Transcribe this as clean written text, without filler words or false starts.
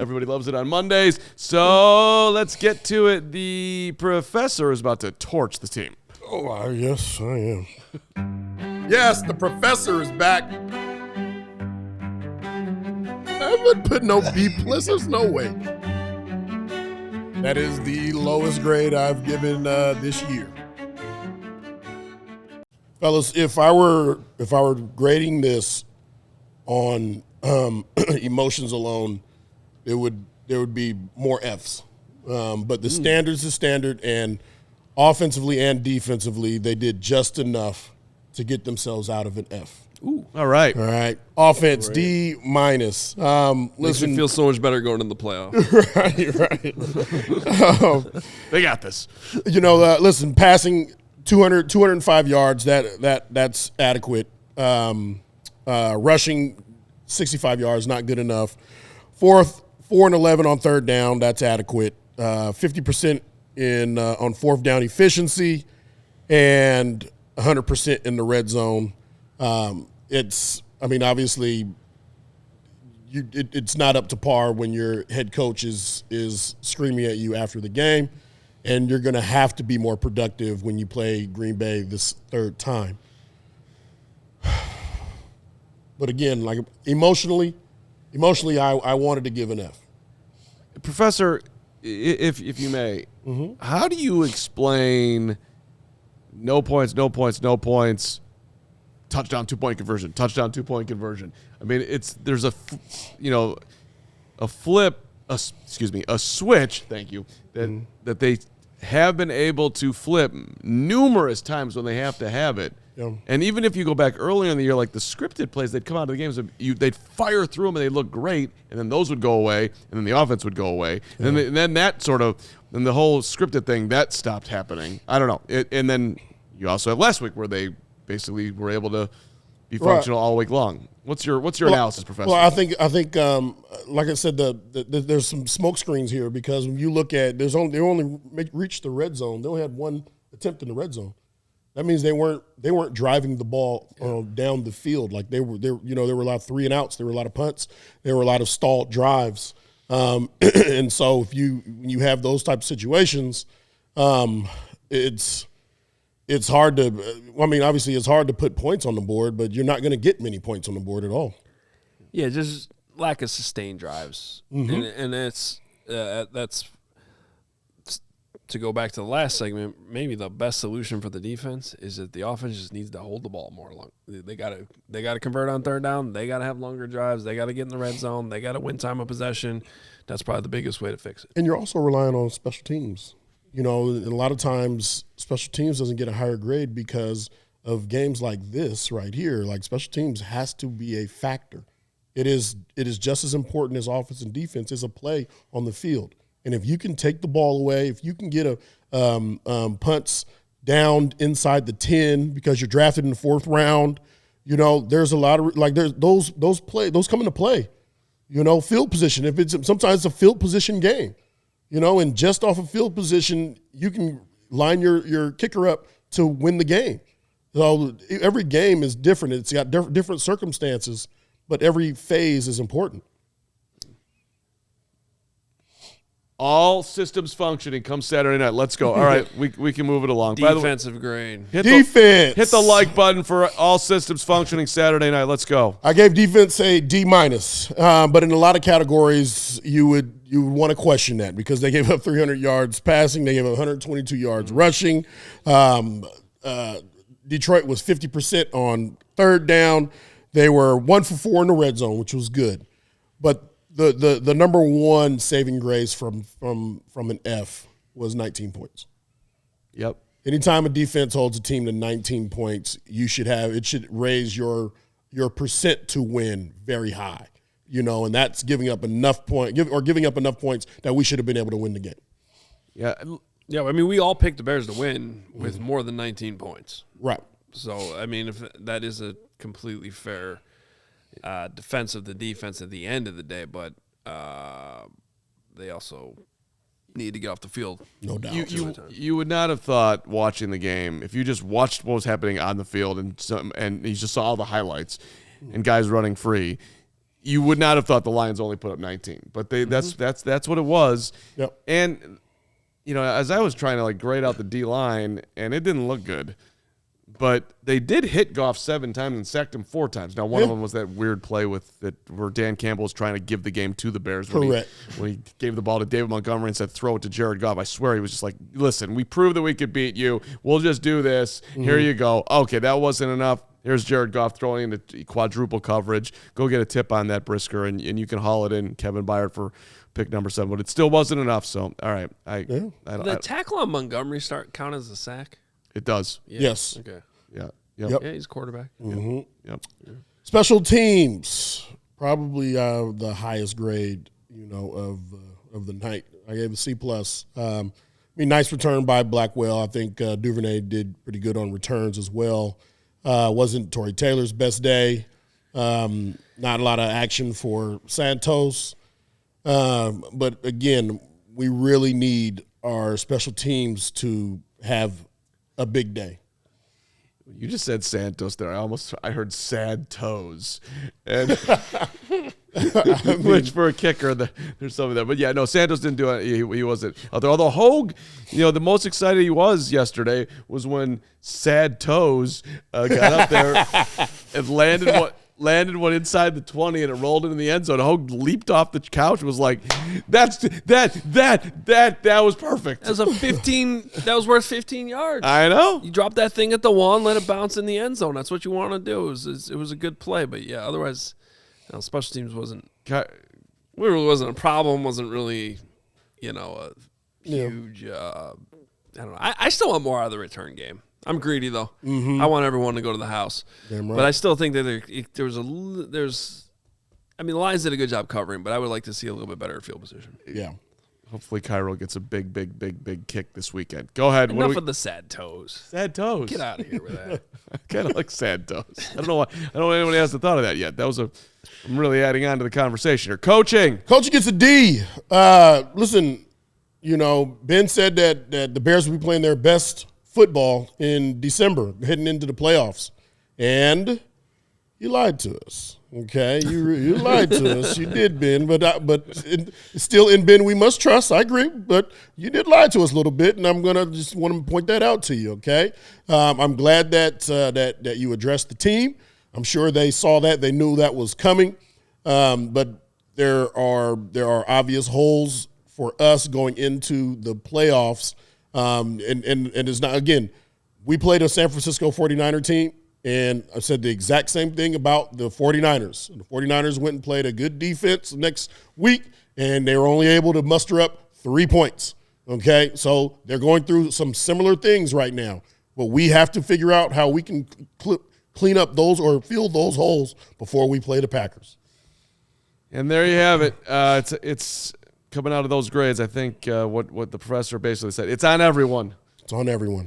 Everybody loves it on Mondays. So let's get to it. The professor is about to torch the team. Oh, yes, I am. Yes, the professor is back. I would put no B+. There's no way. That is the lowest grade I've given this year. Fellas, if I were grading this on emotions alone, there would be more Fs. But the standard's the standard, and offensively and defensively, they did just enough to get themselves out of an F. Ooh, all right. Offense, D-. Makes me feel so much better going in the playoff. Right. They got this. Listen, passing 205 yards, that's adequate. Rushing 65 yards, not good enough. 4 and 11 on third down, that's adequate. 50% on fourth down efficiency, and 100% in the red zone. Obviously, it's not up to par when your head coach is screaming at you after the game, and you're going to have to be more productive when you play Green Bay this third time. But again, like emotionally, I wanted to give an F. Professor, if you may, how do you explain no points, touchdown, 2-point conversion, touchdown, 2-point conversion? I mean, there's a switch, thank you, that they have been able to flip numerous times when they have to have it. Yeah. And even if you go back earlier in the year, like the scripted plays, they'd come out of the games, they'd fire through them and they'd look great, and then those would go away, and then the offense would go away. Yeah. And then then the whole scripted thing, that stopped happening. I don't know. And then you also have last week where they basically were able to be functional all week long. What's your analysis, Professor? Well, I think like I said, there's some smoke screens here, because when you look at they only reached the red zone. They only had one attempt in the red zone. That means they weren't driving the ball down the field. Like there were a lot of 3 and outs. There were a lot of punts. There were a lot of stalled drives. And so when you have those type of situations, it's hard to. Obviously it's hard to put points on the board, but you're not going to get many points on the board at all. Yeah, just lack of sustained drives, and that's to go back to the last segment. Maybe the best solution for the defense is that the offense just needs to hold the ball more long. They got to convert on third down. They got to have longer drives. They got to get in the red zone. They got to win time of possession. That's probably the biggest way to fix it. And you're also relying on special teams. And a lot of times special teams doesn't get a higher grade because of games like this right here. Like, special teams has to be a factor. It is just as important as offense and defense as a play on the field. And if you can take the ball away, if you can get punts down inside the 10 because you're drafted in the 4th round, there's a lot of those come into play. Field position. Sometimes it's a field position game. And just off of field position, you can line your kicker up to win the game. So every game is different. It's got different circumstances, but every phase is important. All systems functioning come Saturday night. Let's go. All right, we can move it along. Defensive grade. Hit the like button for all systems functioning Saturday night. Let's go. I gave defense a D-, but in a lot of categories you would want to question that, because they gave up 300 yards passing. They gave up 122 yards rushing. Detroit was 50% on third down. They were 1 for 4 in the red zone, which was good. But the number one saving grace from an F was 19 points. Yep. Anytime a defense holds a team to 19 points, it should raise your percent to win very high. And that's giving up enough points that we should have been able to win the game. Yeah. Yeah, we all picked the Bears to win with more than 19 points. Right. So, if that is a completely fair defense of the defense at the end of the day, but they also need to get off the field. No doubt. You would not have thought, watching the game, if you just watched what was happening on the field and you just saw all the highlights and guys running free, you would not have thought the Lions only put up 19, but that's what it was. Yep. And as I was trying to grade out the D line, and it didn't look good, but they did hit Goff 7 times and sacked him 4 times. Now one of them was that weird play where Dan Campbell was trying to give the game to the Bears. Correct. When he gave the ball to David Montgomery and said throw it to Jared Goff. I swear he was just like, listen, we proved that we could beat you. We'll just do this. Here you go. Okay, that wasn't enough. Here's Jared Goff throwing into quadruple coverage. Go get a tip on that, Brisker, and you can haul it in, Kevin Byard, for pick number 7. But it still wasn't enough. So, all right. The tackle on Montgomery count as a sack? It does. Yeah. Yes. Okay. Yeah. Yep. Yeah, he's quarterback. Yep. Special teams, probably the highest grade, of the night. I gave a C+. Nice return by Blackwell. I think Duvernay did pretty good on returns as well. Wasn't Torrey Taylor's best day. Not a lot of action for Santos. But again, we really need our special teams to have a big day. You just said Santos there. I heard sad toes, and which for a kicker, there's some of that. But yeah, no, Santos didn't do it. He wasn't out there. Although Hogue, the most excited he was yesterday was when sad toes got up there and landed one inside the 20 and it rolled into the end zone. Hogue leaped off the couch and was like, that was perfect. That was that was worth 15 yards. I know. You drop that thing at the wall and let it bounce in the end zone. That's what you want to do. It was a good play, but yeah, otherwise, special teams wasn't a problem, wasn't really, a huge, I don't know. I still want more out of the return game. I'm greedy though. I want everyone to go to the house. Damn right. But I still think that the Lions did a good job covering, but I would like to see a little bit better field position. Yeah. Hopefully Cairo gets a big kick this weekend. Go ahead. Enough of the sad toes. Sad toes. Get out of here with that. I kind of like sad toes. I don't know why. I don't know anybody hasn't thought of that yet. I'm really adding on to the conversation here. Coaching gets a D. Listen, Ben said that the Bears will be playing their best football in December, heading into the playoffs, and you lied to us. Okay, you lied to us. You did, Ben, but still in Ben we must trust. I agree, but you did lie to us a little bit, and I'm gonna just want to point that out to you. Okay, I'm glad that you addressed the team. I'm sure they saw that, they knew that was coming, but there are obvious holes for us going into the playoffs. And it's not, again, we played a San Francisco 49er team, and I said the exact same thing about the 49ers. The 49ers went and played a good defense next week, and they were only able to muster up 3 points. Okay, so they're going through some similar things right now, but we have to figure out how we can clean up those or fill those holes before we play the Packers. And there you have it. It's coming out of those grades, I think what the professor basically said. It's on everyone. It's on everyone.